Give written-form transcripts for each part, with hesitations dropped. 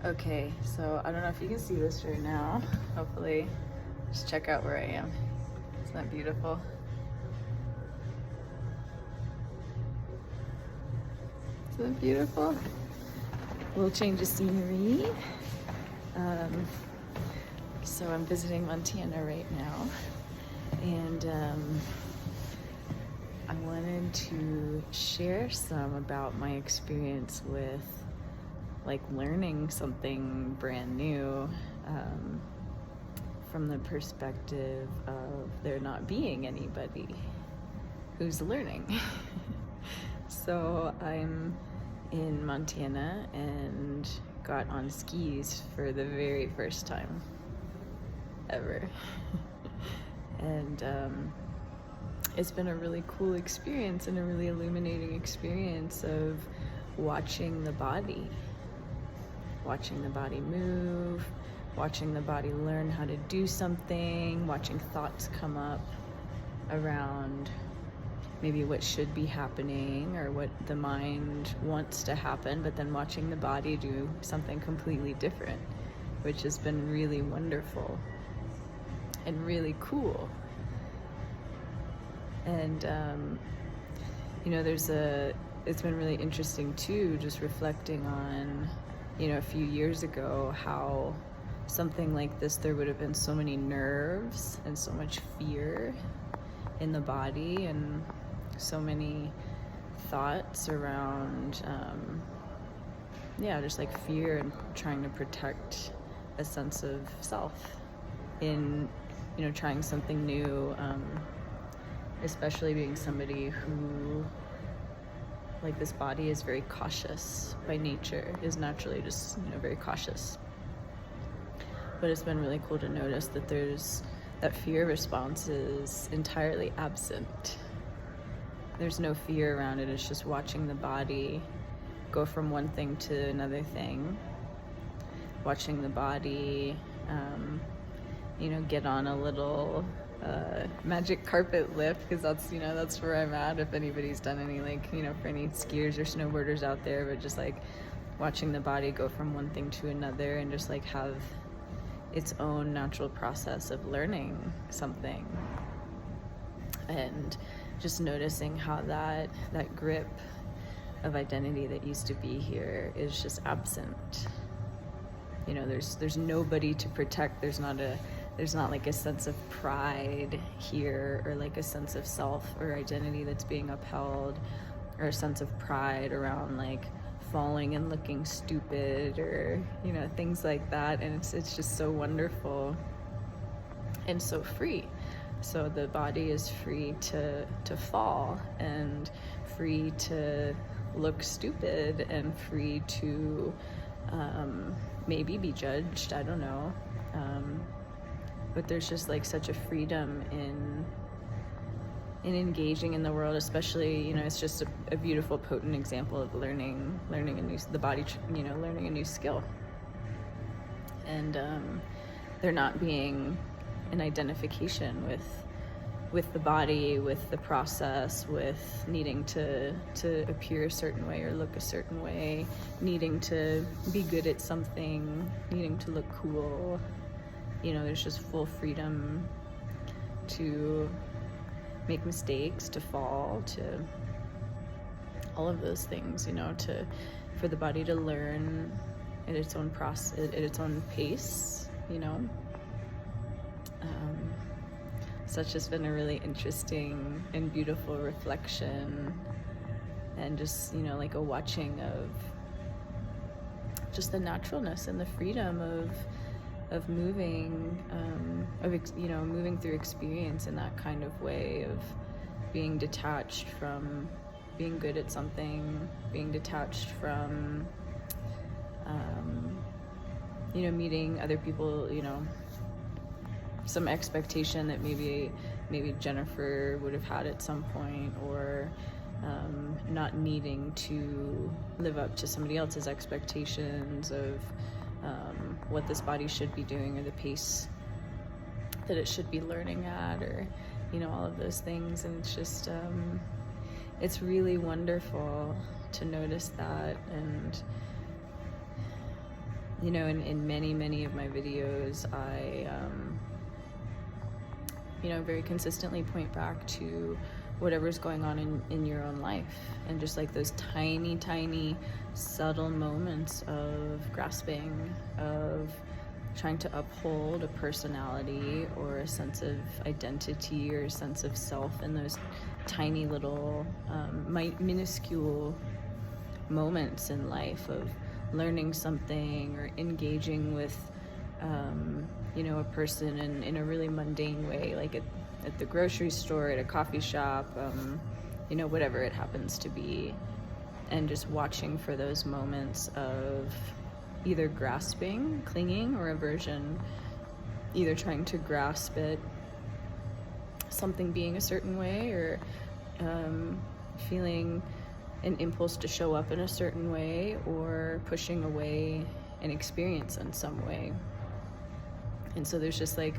Okay, so I don't know if you can see this right now. Hopefully, just check out where I am. Isn't that beautiful? Isn't that beautiful? A little change of scenery. Um, so I'm visiting Montana right now, and I wanted to share some about my experience with like learning something brand new, from the perspective of there not being anybody who's learning. So I'm in Montana and got on skis for the very first time ever. And it's been a really cool experience and a really illuminating experience of watching the body move, watching the body learn how to do something, watching thoughts come up around maybe what should be happening or what the mind wants to happen, but then watching the body do something completely different, which has been really wonderful and really cool. And it's been really interesting too, just reflecting on, a few years ago, how something like this, there would have been so many nerves and so much fear in the body and so many thoughts around, just like fear and trying to protect a sense of self in, trying something new, especially being somebody who, like, this body is very cautious by nature, is naturally just, very cautious. But it's been really cool to notice that that fear response is entirely absent. There's no fear around it. It's just watching the body go from one thing to another thing, watching the body, get on a little magic carpet lift, because that's where I'm at. If anybody's done any, for any skiers or snowboarders out there, but just like watching the body go from one thing to another and just like have its own natural process of learning something, and just noticing how that grip of identity that used to be here is just absent. There's nobody to protect. There's not like a sense of pride here, or like a sense of self or identity that's being upheld, or a sense of pride around like falling and looking stupid, or things like that. And it's just so wonderful and so free. So the body is free to fall, and free to look stupid, and free to maybe be judged, I don't know, but there's just like such a freedom in engaging in the world, especially, it's just a beautiful, potent example of learning a new skill, and there not being an identification with the body, with the process, with needing to appear a certain way or look a certain way, needing to be good at something, needing to look cool. There's just full freedom to make mistakes, to fall, to all of those things, for the body to learn at its own process, at its own pace, So it's just been a really interesting and beautiful reflection, and just, like a watching of just the naturalness and the freedom of moving, moving through experience in that kind of way, of being detached from being good at something, being detached from, meeting other people, some expectation that maybe Jennifer would have had at some point, or not needing to live up to somebody else's expectations of what this body should be doing, or the pace that it should be learning at, or all of those things. And it's just it's really wonderful to notice that, and you know, in many of my videos, I, you know, very consistently point back to whatever's going on in your own life, and just like those tiny subtle moments of grasping, of trying to uphold a personality or a sense of identity or a sense of self in those tiny little minuscule moments in life of learning something or engaging with you know, a person in a really mundane way, like at the grocery store, at a coffee shop, you know, whatever it happens to be, and just watching for those moments of either grasping, clinging, or aversion, either trying to grasp at something being a certain way, or feeling an impulse to show up in a certain way, or pushing away an experience in some way. And so there's just like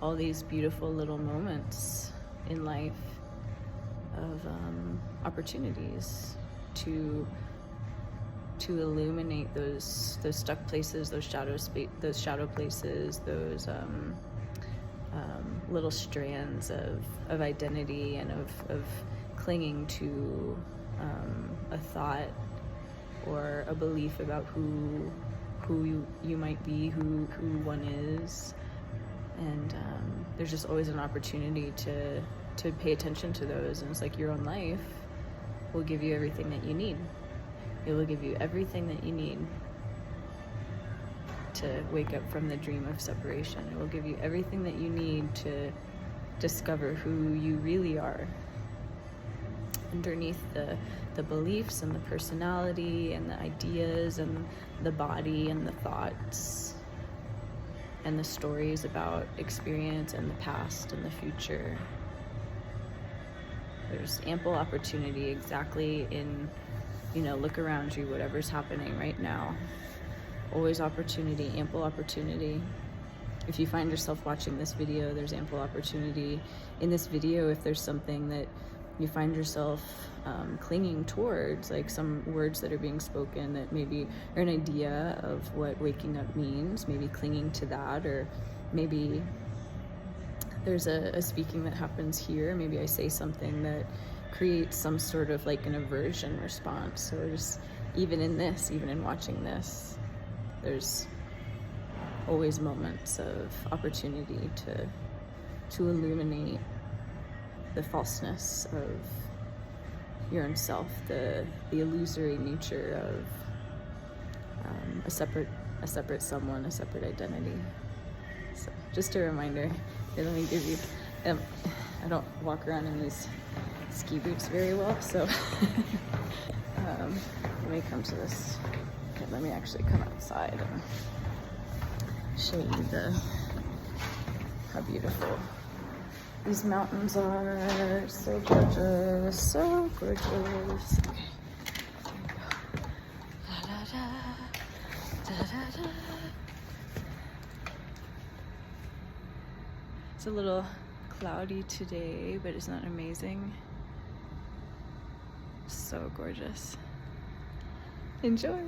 all these beautiful little moments in life of opportunities to illuminate those stuck places, those shadow places, those little strands of identity and of clinging to a thought or a belief about who you might be, who one is. And there's just always an opportunity to pay attention to those. And it's like your own life will give you everything that you need. It will give you everything that you need to wake up from the dream of separation. It will give you everything that you need to discover who you really are underneath the beliefs and the personality and the ideas and the body and the thoughts and the stories about experience and the past and the future. There's ample opportunity exactly in, you know, look around you, whatever's happening right now. Always opportunity, ample opportunity. If you find yourself watching this video, there's ample opportunity in this video. If there's something that you find yourself clinging towards, like some words that are being spoken that maybe are an idea of what waking up means, maybe clinging to that, or maybe there's a speaking that happens here, maybe I say something that creates some sort of like an aversion response. So just even in watching this, there's always moments of opportunity to illuminate the falseness of your own self, the illusory nature of a separate someone, a separate identity. So just a reminder. Let me give you, I don't walk around in these ski boots very well, so let me come to this. Okay, let me actually come outside and show you how beautiful these mountains are. So gorgeous, so gorgeous. Okay, here we go. Da, da, da, da, da, da. It's a little cloudy today, but isn't that amazing? So gorgeous. Enjoy.